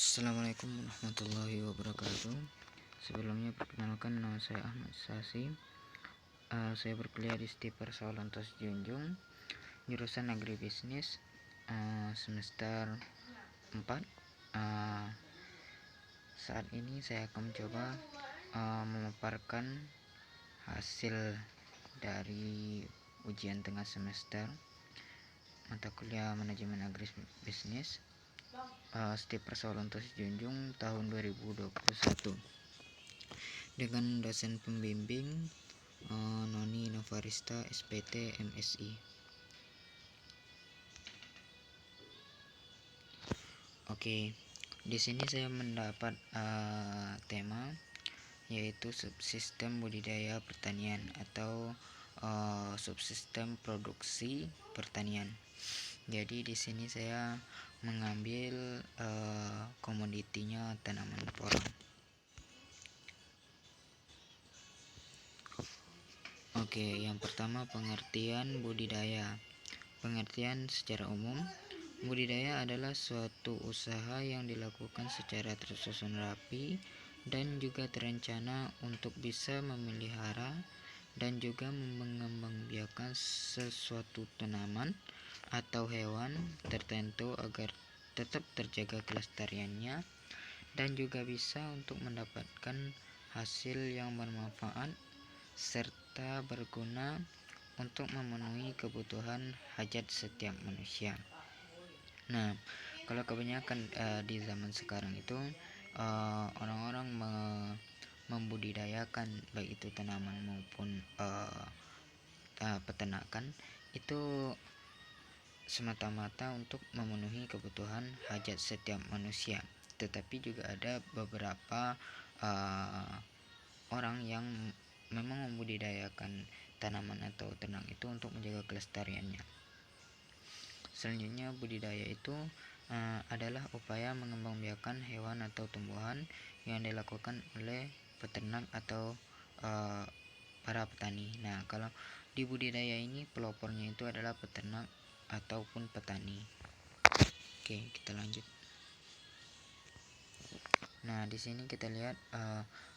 Assalamualaikum warahmatullahi wabarakatuh. Sebelumnya perkenalkan, nama saya Ahmad Sasi. Saya berkuliah di Stiper Sawalantas Junjung, jurusan agribisnis, semester 4. Saat ini saya akan mencoba memaparkan hasil dari ujian tengah semester mata kuliah manajemen agribisnis Stiper Sawalantas Junjung tahun 2021 dengan dosen pembimbing Noni Novarista SPT MSI. Oke, di sini saya mendapat tema yaitu subsistem budidaya pertanian atau subsistem produksi pertanian. Jadi di sini saya mengambil komoditinya tanaman porang. Oke, yang pertama pengertian budidaya. Pengertian secara umum, budidaya adalah suatu usaha yang dilakukan secara tersusun rapi dan juga terencana untuk bisa memelihara dan juga mengembangbiakan sesuatu tanaman atau hewan tertentu agar tetap terjaga kelestariannya dan juga bisa untuk mendapatkan hasil yang bermanfaat serta berguna untuk memenuhi kebutuhan hajat setiap manusia. Nah, kalau kebanyakan di zaman sekarang itu orang-orang membudidayakan baik itu tanaman maupun peternakan itu semata-mata untuk memenuhi kebutuhan hajat setiap manusia. Tetapi juga ada beberapa orang yang memang membudidayakan tanaman atau ternak itu untuk menjaga kelestariannya. Selanjutnya, budidaya itu adalah upaya mengembangbiakan hewan atau tumbuhan yang dilakukan oleh peternak atau para petani. Nah, kalau di budidaya ini pelopornya itu adalah peternak ataupun petani. Oke, kita lanjut. Nah, di sini kita lihat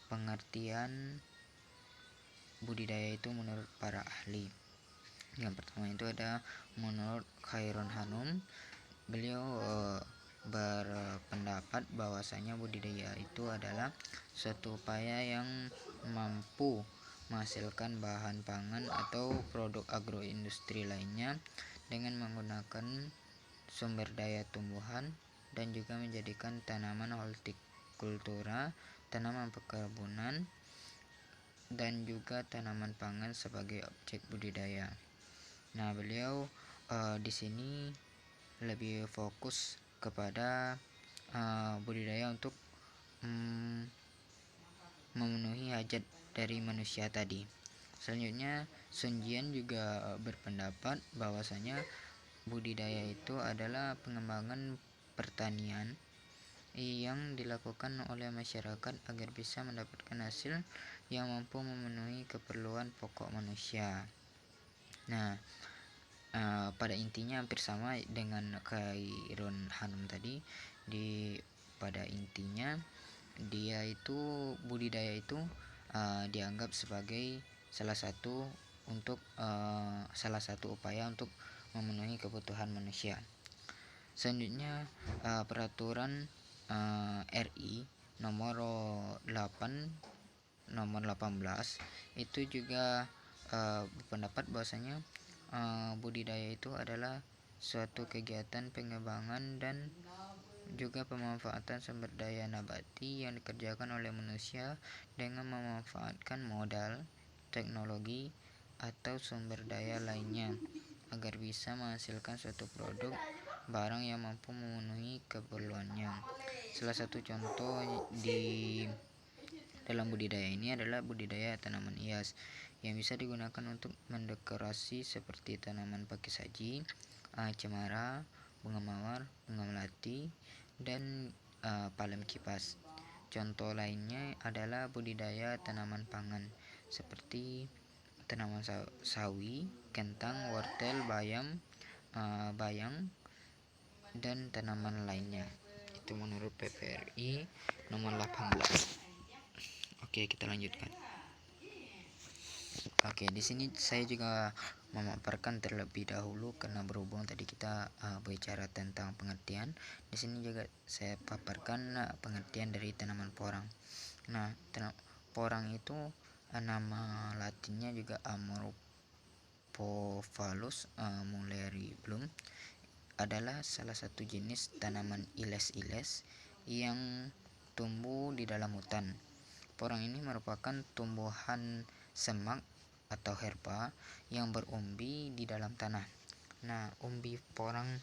pengertian budidaya itu menurut para ahli. Yang pertama itu ada menurut Khairon Hanum. Beliau berpendapat bahwasanya budidaya itu adalah suatu upaya yang mampu menghasilkan bahan pangan atau produk agroindustri lainnya dengan menggunakan sumber daya tumbuhan dan juga menjadikan tanaman hortikultura, tanaman perkebunan, dan juga tanaman pangan sebagai objek budidaya. Nah, beliau di sini lebih fokus kepada budidaya untuk memenuhi hajat dari manusia tadi. Selanjutnya, Sun Jian juga berpendapat bahwasanya budidaya itu adalah pengembangan pertanian yang dilakukan oleh masyarakat agar bisa mendapatkan hasil yang mampu memenuhi keperluan pokok manusia. Nah, pada intinya hampir sama dengan Khairon Hanum tadi. Pada intinya dia itu budidaya itu dianggap sebagai salah satu upaya untuk memenuhi kebutuhan manusia. Selanjutnya, peraturan RI nomor 18 itu juga berpendapat bahwasanya budidaya itu adalah suatu kegiatan pengembangan dan juga pemanfaatan sumber daya nabati yang dikerjakan oleh manusia dengan memanfaatkan modal, teknologi, atau sumber daya lainnya agar bisa menghasilkan suatu produk barang yang mampu memenuhi keperluannya. Salah satu contoh di dalam budidaya ini adalah budidaya tanaman hias yang bisa digunakan untuk mendekorasi seperti tanaman pakis saji, cemara, bunga mawar, bunga melati, dan palem kipas. Contoh lainnya adalah budidaya tanaman pangan seperti tanaman sawi, kentang, wortel, bayam, dan tanaman lainnya. Itu itu menurut PPRI nomor 18. Oke, kita lanjutkan. Oke, di sini saya juga memaparkan terlebih dahulu karena berhubung tadi kita bicara tentang pengertian. Di sini juga saya paparkan pengertian dari tanaman porang. Nah, porang itu nama latinnya juga Amorphophallus mulieribrum, adalah salah satu jenis tanaman iles-iles yang tumbuh di dalam hutan. Porang ini merupakan tumbuhan semak atau herba yang berumbi di dalam tanah. Nah, umbi porang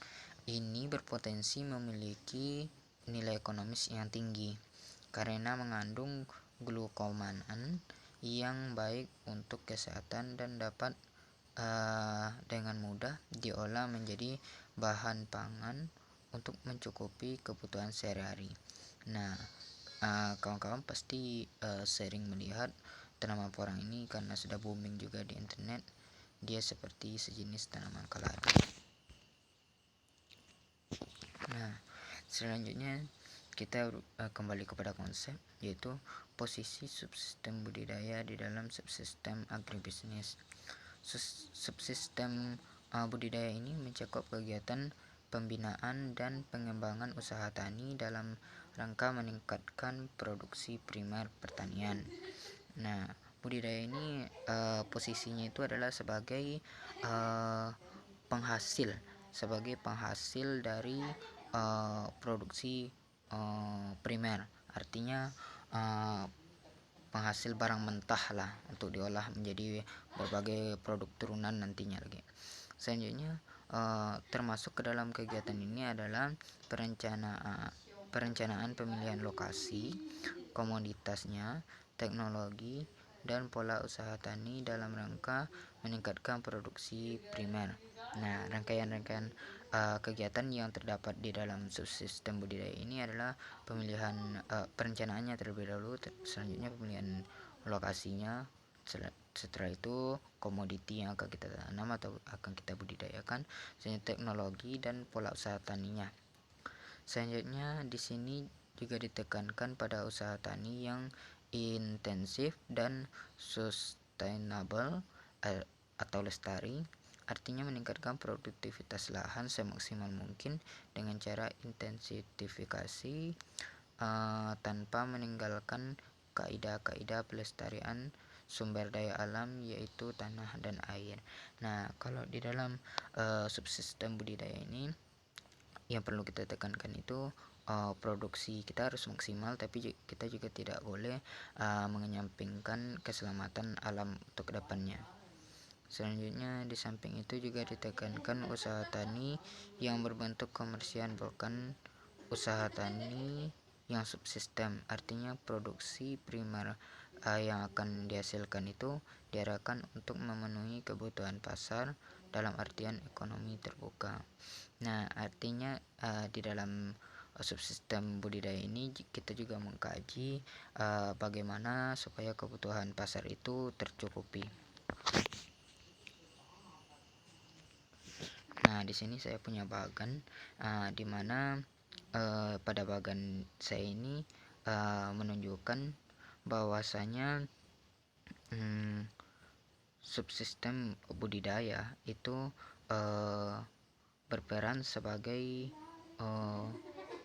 ini berpotensi memiliki nilai ekonomis yang tinggi karena mengandung glukomanan yang baik untuk kesehatan dan dapat dengan mudah diolah menjadi bahan pangan untuk mencukupi kebutuhan sehari-hari. Nah, kawan-kawan pasti sering melihat tanaman porang ini karena sudah booming juga di internet. Dia seperti sejenis tanaman keladi. Nah, selanjutnya kita kembali kepada konsep, yaitu posisi subsistem budidaya di dalam subsistem agribisnis. Subsistem budidaya ini mencakup kegiatan pembinaan dan pengembangan usaha tani dalam rangka meningkatkan produksi primer pertanian. Nah, budidaya ini posisinya itu adalah sebagai penghasil dari produksi primer, artinya penghasil barang mentah lah untuk diolah menjadi berbagai produk turunan nantinya lagi. Selanjutnya termasuk ke dalam kegiatan ini adalah perencanaan pemilihan lokasi, komoditasnya, teknologi, dan pola usaha tani dalam rangka meningkatkan produksi primer. Nah, rangkaian-rangkaian kegiatan yang terdapat di dalam subsistem budidaya ini adalah pemilihan perencanaannya terlebih dahulu, selanjutnya pemilihan lokasinya, setelah itu komoditi yang akan kita tanam atau akan kita budidayakan, selanjutnya teknologi dan pola usaha taninya. Selanjutnya di sini juga ditekankan pada usaha tani yang intensif dan sustainable atau lestari, artinya meningkatkan produktivitas lahan semaksimal mungkin dengan cara intensifikasi tanpa meninggalkan kaidah-kaidah pelestarian sumber daya alam, yaitu tanah dan air. Nah, kalau di dalam subsistem budidaya ini yang perlu kita tekankan itu produksi kita harus maksimal, tapi kita juga tidak boleh mengenyampingkan keselamatan alam untuk kedepannya. Selanjutnya di samping itu juga ditekankan usaha tani yang berbentuk komersial, bukan usaha tani yang subsistem, artinya produksi primer yang akan dihasilkan itu diarahkan untuk memenuhi kebutuhan pasar dalam artian ekonomi terbuka. Nah, artinya di dalam subsistem budidaya ini kita juga mengkaji bagaimana supaya kebutuhan pasar itu tercukupi. Nah, di sini saya punya bagan di mana pada bagan saya ini menunjukkan bahwasanya subsistem budidaya itu berperan sebagai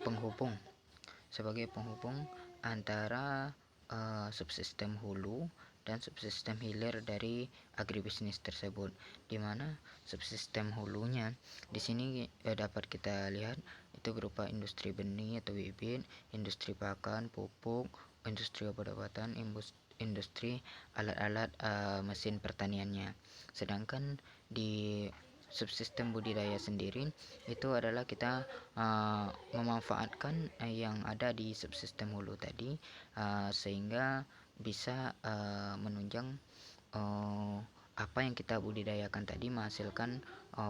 penghubung antara subsistem hulu dan subsistem hilir dari agribisnis tersebut, di mana subsistem hulunya di sini dapat kita lihat itu berupa industri benih atau bibit, industri pakan, pupuk, industri obat-obatan, industri alat-alat mesin pertaniannya. Sedangkan di subsistem budidaya sendiri itu adalah kita memanfaatkan yang ada di subsistem hulu tadi sehingga bisa menunjang apa yang kita budidayakan tadi menghasilkan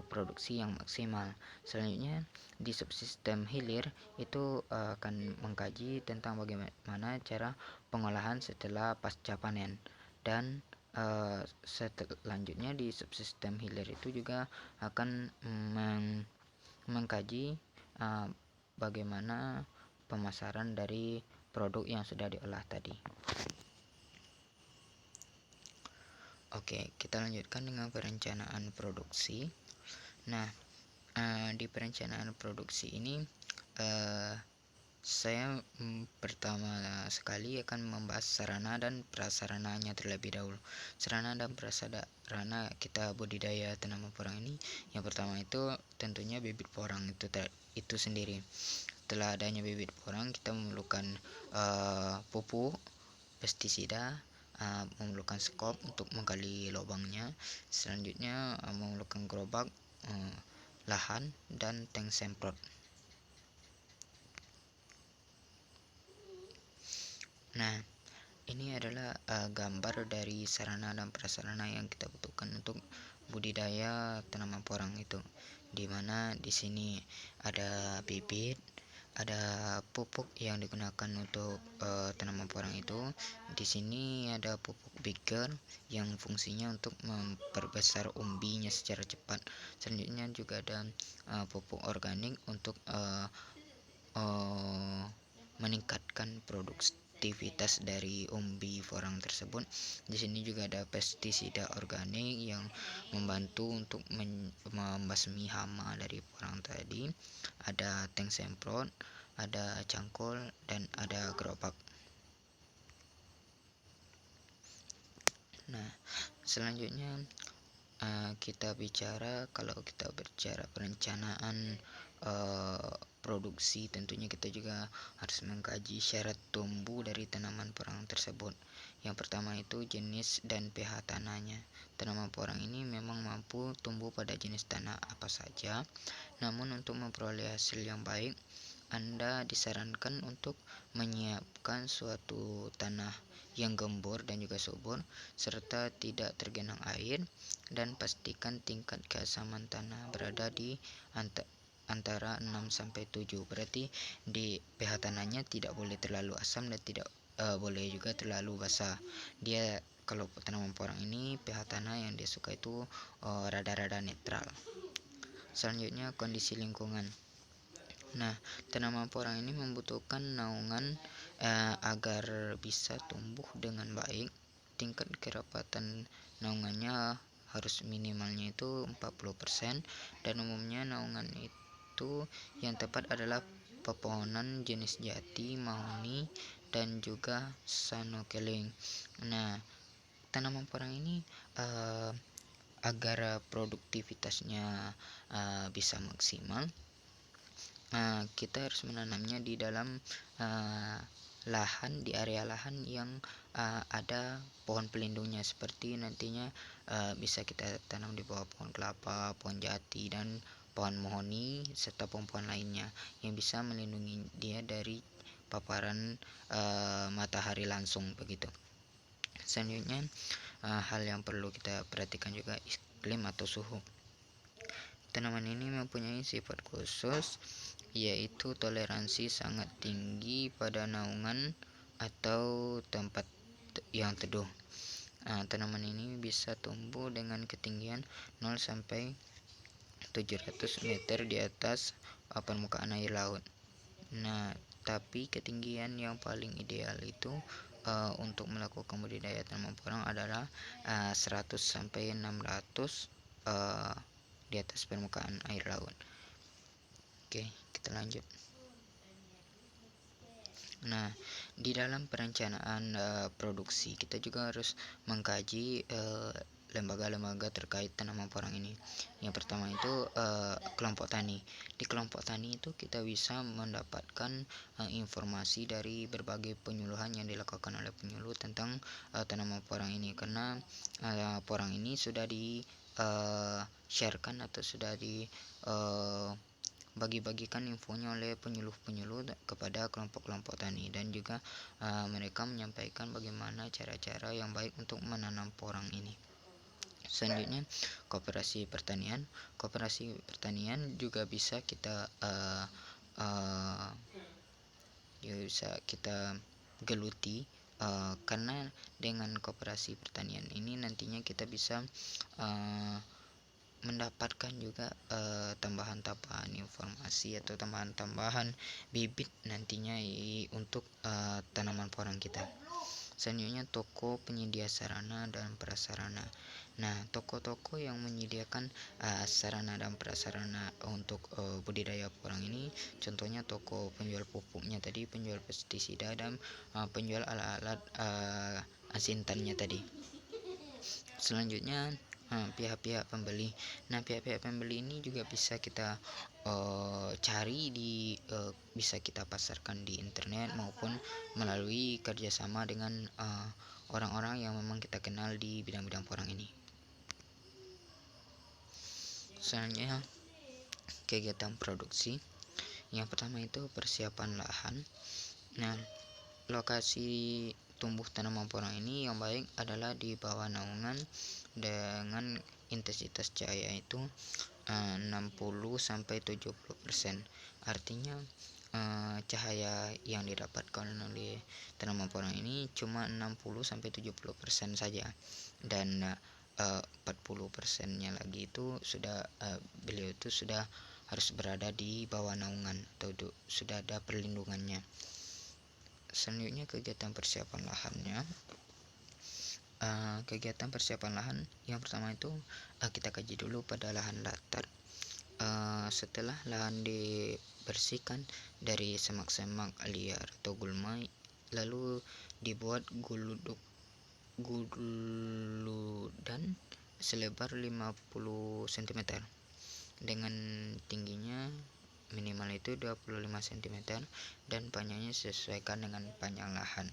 produksi yang maksimal. Selanjutnya di subsistem hilir itu akan mengkaji tentang bagaimana cara pengolahan setelah pasca panen, dan selanjutnya di subsistem hilir itu juga akan mengkaji bagaimana pemasaran dari produk yang sudah diolah tadi. Oke, kita lanjutkan dengan perencanaan produksi. Nah, di perencanaan produksi ini saya pertama sekali akan membahas sarana dan prasarananya terlebih dahulu. Sarana dan prasarana kita budidaya tanaman porang ini, yang pertama itu tentunya bibit porang itu sendiri. Setelah adanya bibit porang, kita memerlukan pupuk, pestisida, memerlukan skop untuk menggali lubangnya. Selanjutnya memerlukan gerobak, lahan, dan tank semprot. Nah, ini adalah gambar dari sarana dan prasarana yang kita butuhkan untuk budidaya tanaman porang itu. Dimana di sini ada bibit, ada pupuk yang digunakan untuk tanaman porang itu. Di sini ada pupuk bigger yang fungsinya untuk memperbesar umbinya secara cepat. Selanjutnya juga ada pupuk organik untuk meningkatkan produktivitas dari umbi porang tersebut. Di sini juga ada pestisida organik yang membantu untuk membasmi hama dari porang tadi. Ada tank semprot, ada cangkul, dan ada gerobak. Nah, selanjutnya kalau kita bicara perencanaan produksi, tentunya kita juga harus mengkaji syarat tumbuh dari tanaman porang tersebut. Yang pertama itu jenis dan pH tanahnya. Tanaman porang ini memang mampu tumbuh pada jenis tanah apa saja, namun untuk memperoleh hasil yang baik, Anda disarankan untuk menyiapkan suatu tanah yang gembur dan juga subur, serta tidak tergenang air, dan pastikan tingkat keasaman tanah berada di antara 6-7. Berarti di pH tanahnya tidak boleh terlalu asam dan tidak boleh juga terlalu basah. Dia kalau tanaman porang ini pH tanah yang dia suka itu rada-rada netral. Selanjutnya kondisi lingkungan. Nah, tanaman porang ini membutuhkan naungan agar bisa tumbuh dengan baik. Tingkat kerapatan naungannya harus minimalnya itu 40%, dan umumnya naungan itu yang tepat adalah pepohonan jenis jati, mahoni, dan juga sanokeling. Nah, tanaman porang ini agar produktivitasnya bisa maksimal, kita harus menanamnya di dalam di area lahan yang ada pohon pelindungnya, seperti nantinya bisa kita tanam di bawah pohon kelapa, pohon jati, dan pohon mahoni, serta pohon-pohon lainnya yang bisa melindungi dia dari paparan matahari langsung begitu. Selanjutnya hal yang perlu kita perhatikan juga iklim atau suhu. Tanaman ini mempunyai sifat khusus, yaitu toleransi sangat tinggi pada naungan atau tempat yang teduh. Tanaman ini bisa tumbuh dengan ketinggian 0-700 meter di atas permukaan air laut. Nah, tapi ketinggian yang paling ideal itu untuk melakukan budidaya tanaman porang adalah 100-600 di atas permukaan air laut. Oke, kita lanjut. Nah, di dalam perencanaan produksi, kita juga harus mengkaji lembaga-lembaga terkait tanaman porang ini. Yang pertama itu kelompok tani. Di kelompok tani itu kita bisa mendapatkan informasi dari berbagai penyuluhan yang dilakukan oleh penyuluh tentang tanaman porang ini, karena porang ini sudah di sharekan atau sudah di bagi-bagikan infonya oleh penyuluh-penyuluh kepada kelompok-kelompok tani, dan juga mereka menyampaikan bagaimana cara-cara yang baik untuk menanam porang ini. Selanjutnya koperasi pertanian. Koperasi pertanian juga bisa kita geluti, karena dengan koperasi pertanian ini nantinya kita bisa mendapatkan juga tambahan-tambahan informasi atau tambahan-tambahan bibit nantinya untuk tanaman porang kita. Selanjutnya toko penyedia sarana dan prasarana. Nah, toko-toko yang menyediakan sarana dan prasarana untuk budidaya porang ini, contohnya toko penjual pupuknya tadi, penjual pestisida, dan penjual alat-alat asintannya tadi. Selanjutnya pihak-pihak pembeli. Nah, pihak-pihak pembeli ini juga bisa kita cari bisa kita pasarkan di internet maupun melalui kerjasama dengan orang-orang yang memang kita kenal di bidang-bidang porang ini. Selanjutnya kegiatan produksi. Yang pertama itu persiapan lahan. Nah, lokasi tumbuh tanaman porang ini yang baik adalah di bawah naungan dengan intensitas cahaya itu 60-70%. Artinya cahaya yang didapatkan oleh tanaman porang ini cuma 60-70% saja, dan 40%-nya lagi itu beliau itu sudah harus berada di bawah naungan atau sudah ada perlindungannya. Selanjutnya kegiatan persiapan lahannya. Kegiatan persiapan lahan yang pertama itu kita kaji dulu pada lahan datar. Setelah lahan dibersihkan dari semak-semak liar atau gulma, lalu dibuat guludan selebar 50 cm dengan tingginya minimal itu 25 cm dan panjangnya sesuaikan dengan panjang lahan.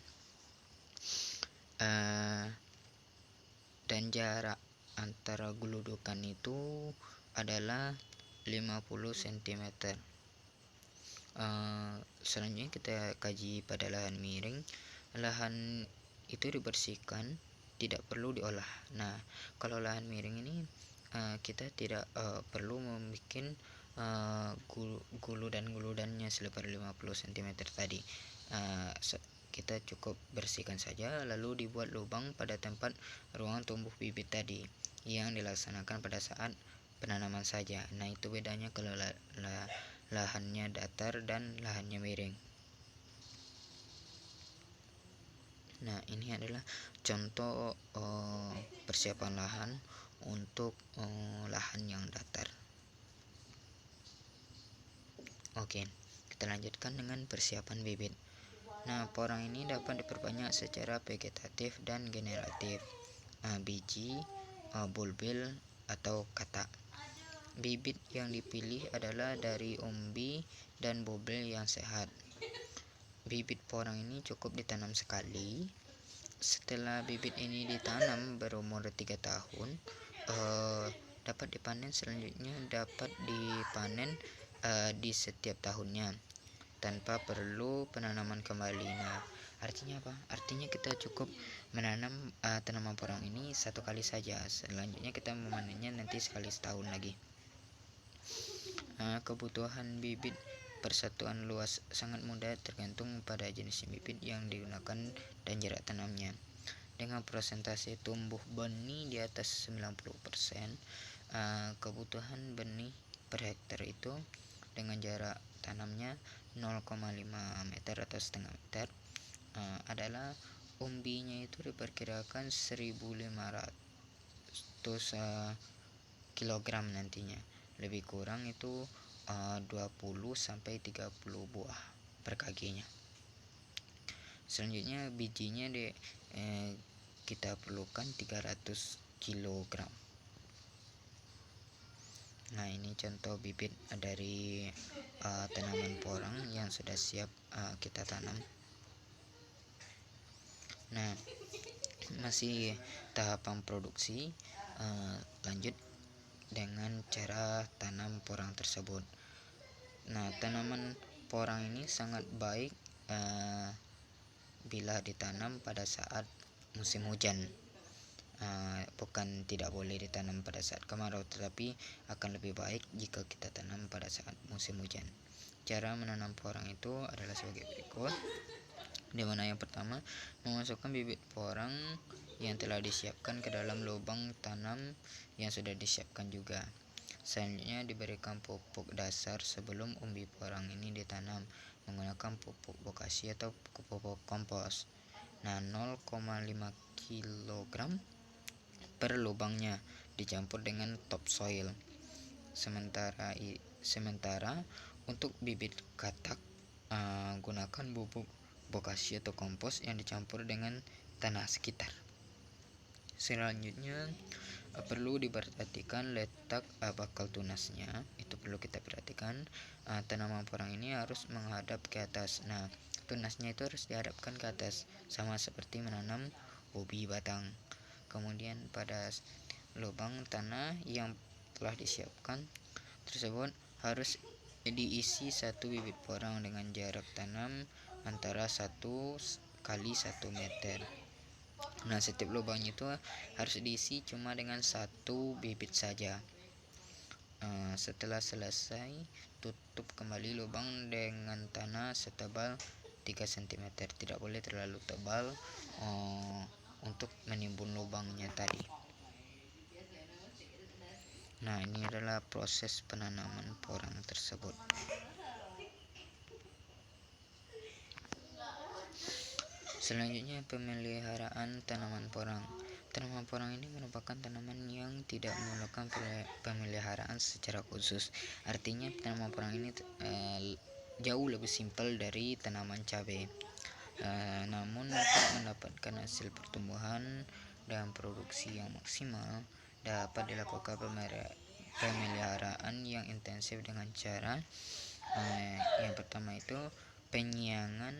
Dan jarak antara guludukan itu adalah 50 cm. Selanjutnya kita kaji pada lahan miring. Lahan itu dibersihkan, tidak perlu diolah. Nah, kalau lahan miring ini kita tidak perlu membuat guludannya selebar 50 cm tadi. Kita cukup bersihkan saja, lalu dibuat lubang pada tempat ruang tumbuh bibit tadi yang dilaksanakan pada saat penanaman saja. Nah, itu bedanya kalau lahannya datar dan lahannya miring. Nah, ini adalah contoh persiapan lahan untuk lahan yang datar. Oke, kita lanjutkan dengan persiapan bibit. Nah, porang ini dapat diperbanyak secara vegetatif dan generatif. Biji, bulbil, atau katak. Bibit yang dipilih adalah dari umbi dan bulbil yang sehat. Bibit porang ini cukup ditanam sekali. Setelah bibit ini ditanam berumur 3 tahun, dapat dipanen. Selanjutnya dapat dipanen di setiap tahunnya tanpa perlu penanaman kembali. Nah, artinya apa? Artinya kita cukup menanam tanaman porang ini satu kali saja. Selanjutnya kita memanennya nanti sekali setahun lagi. Kebutuhan bibit persatuan luas sangat mudah tergantung pada jenis bibit yang digunakan dan jarak tanamnya. Dengan persentase tumbuh benih di atas 90%, kebutuhan benih per hektar itu dengan jarak tanamnya 0,5 meter atau setengah meter adalah umbinya itu diperkirakan 1500 kg nantinya. Lebih kurang itu 20-30 buah per kg-nya. Selanjutnya bijinya kita perlukan 300 kg. Nah, ini contoh bibit dari tanaman porang yang sudah siap kita tanam. Nah, masih tahapan produksi. Lanjut dengan cara tanam porang tersebut. Nah, tanaman porang ini sangat baik bila ditanam pada saat musim hujan. Bukan tidak boleh ditanam pada saat kemarau, tetapi akan lebih baik jika kita tanam pada saat musim hujan. Cara menanam porang itu adalah sebagai berikut, di mana yang pertama memasukkan bibit porang yang telah disiapkan ke dalam lubang tanam yang sudah disiapkan juga. Selanjutnya diberikan pupuk dasar sebelum umbi porang ini ditanam menggunakan pupuk bokashi atau pupuk kompos. Nah, 0,5 kg per lubangnya dicampur dengan topsoil. Sementara untuk bibit katak gunakan pupuk bokashi atau kompos yang dicampur dengan tanah sekitar. Selanjutnya perlu diperhatikan letak bakal tunasnya. Itu perlu kita perhatikan. Tanaman porang ini harus menghadap ke atas. Nah, tunasnya itu harus dihadapkan ke atas, sama seperti menanam ubi batang. Kemudian pada lubang tanah yang telah disiapkan tersebut harus diisi satu bibit porang dengan jarak tanam antara 1 kali 1 meter. Nah, setiap lubang itu harus diisi cuma dengan satu bibit saja. Setelah selesai, tutup kembali lubang dengan tanah setebal 3 cm. Tidak boleh terlalu tebal untuk menimbun lubangnya tadi. Nah, ini adalah proses penanaman porang tersebut. Selanjutnya, pemeliharaan tanaman porang. Tanaman porang ini merupakan tanaman yang tidak memerlukan pemeliharaan secara khusus. Artinya tanaman porang ini jauh lebih simpel dari tanaman cabai. Namun untuk mendapatkan hasil pertumbuhan dan produksi yang maksimal dapat dilakukan pemeliharaan yang intensif dengan cara yang pertama itu penyiangan,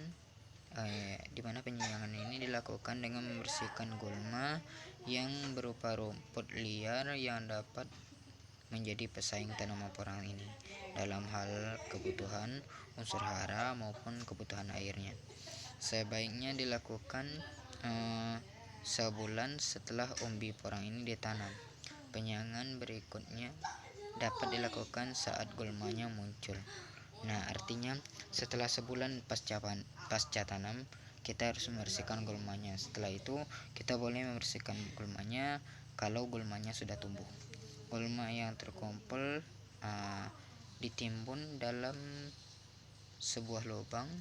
di mana penyiangan ini dilakukan dengan membersihkan gulma yang berupa rumput liar yang dapat menjadi pesaing tanaman porang ini dalam hal kebutuhan unsur hara maupun kebutuhan airnya. Sebaiknya dilakukan sebulan setelah umbi porang ini ditanam. Penyiangan berikutnya dapat dilakukan saat gulmanya muncul. Nah, artinya setelah sebulan pasca tanam kita harus membersihkan gulmanya. Setelah itu kita boleh membersihkan gulmanya kalau gulmanya sudah tumbuh. Gulma yang terkumpul ditimbun dalam sebuah lubang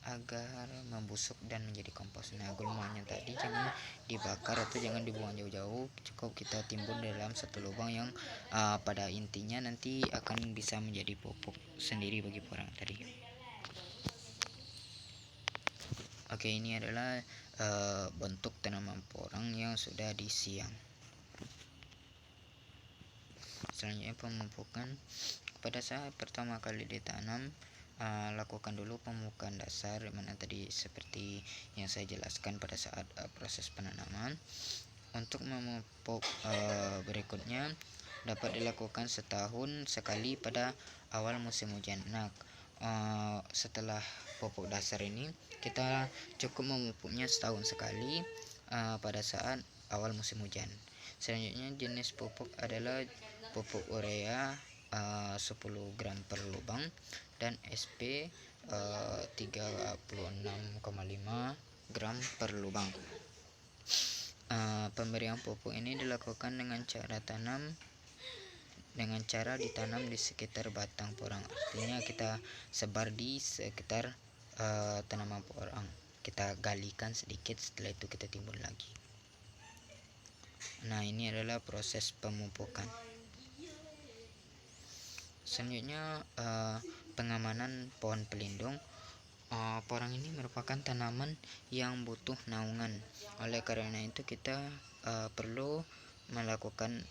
agar membusuk dan menjadi kompos. Nah, gulmanya tadi jangan dibakar atau jangan dibuang jauh-jauh, cukup kita timbun dalam satu lubang yang pada intinya nanti akan bisa menjadi pupuk sendiri bagi porang tadi. Oke, ini adalah bentuk tanaman porang yang sudah disiang. Selanjutnya pemupukan. Pada saat pertama kali ditanam, lakukan dulu pemupukan dasar, mana tadi seperti yang saya jelaskan pada saat proses penanaman. Untuk memupuk berikutnya dapat dilakukan setahun sekali pada awal musim hujan. Nah, setelah pupuk dasar ini kita cukup memupuknya setahun sekali pada saat awal musim hujan. Selanjutnya jenis pupuk adalah pupuk urea 10 gram per lubang dan SP 36,5 gram per lubang. Pemberian pupuk ini dilakukan dengan cara ditanam di sekitar batang porang. Artinya kita sebar di sekitar tanaman porang. Kita galikan sedikit, setelah itu kita timbun lagi. Nah, ini adalah proses pemupukan. Selanjutnya pengamanan pohon pelindung. Porang ini merupakan tanaman yang butuh naungan. Oleh karena itu kita perlu melakukan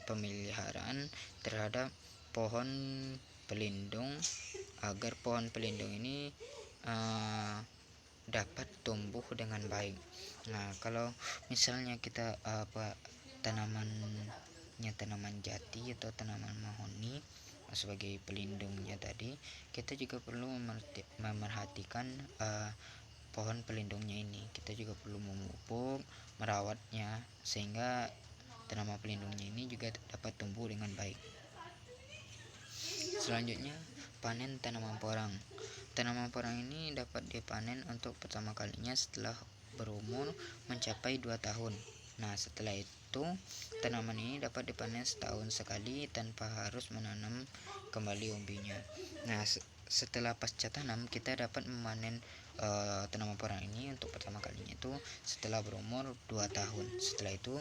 pemeliharaan terhadap pohon pelindung agar pohon pelindung ini dapat tumbuh dengan baik. Nah, kalau misalnya kita tanaman jati atau tanaman mahoni sebagai pelindungnya tadi, kita juga perlu memerhatikan pohon pelindungnya ini. Kita juga perlu memupuk, merawatnya sehingga tanaman pelindungnya ini juga dapat tumbuh dengan baik. Selanjutnya, panen tanaman porang. Tanaman porang ini dapat dipanen untuk pertama kalinya setelah berumur mencapai 2 tahun. Nah, setelah itu tanaman ini dapat dipanen setahun sekali tanpa harus menanam kembali umbinya. Nah, setelah pasca tanam kita dapat memanen tanaman porang ini untuk pertama kalinya itu setelah berumur 2 tahun. Setelah itu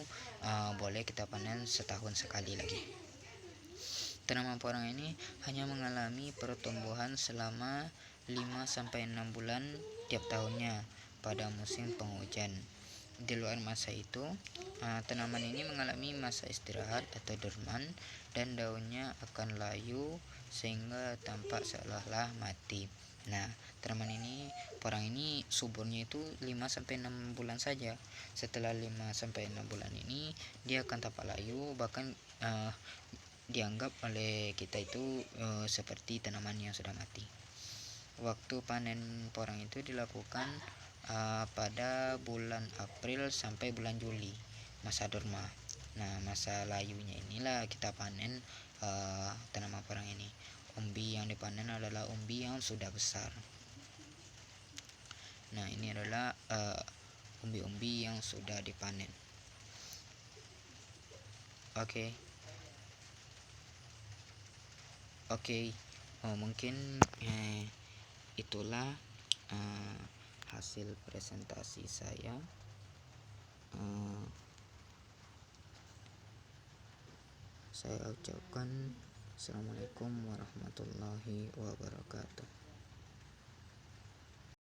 boleh kita panen setahun sekali lagi. Tanaman porang ini hanya mengalami pertumbuhan selama 5-6 bulan tiap tahunnya pada musim penghujan. Di luar masa itu, tanaman ini mengalami masa istirahat atau dorman dan daunnya akan layu sehingga tampak seolah-olah mati. Nah, tanaman ini, porang ini suburnya itu 5-6 bulan saja. Setelah 5-6 bulan ini dia akan tampak layu, bahkan dianggap oleh kita itu seperti tanaman yang sudah mati. Waktu panen porang itu dilakukan pada bulan April sampai bulan Juli, masa dorma. Nah, masa layunya inilah kita panen tanaman porang ini. Umbi yang dipanen adalah umbi yang sudah besar. Nah, ini adalah umbi-umbi yang sudah dipanen. Oke. Mungkin itulah hasil presentasi saya. Saya ucapkan Assalamualaikum warahmatullahi wabarakatuh.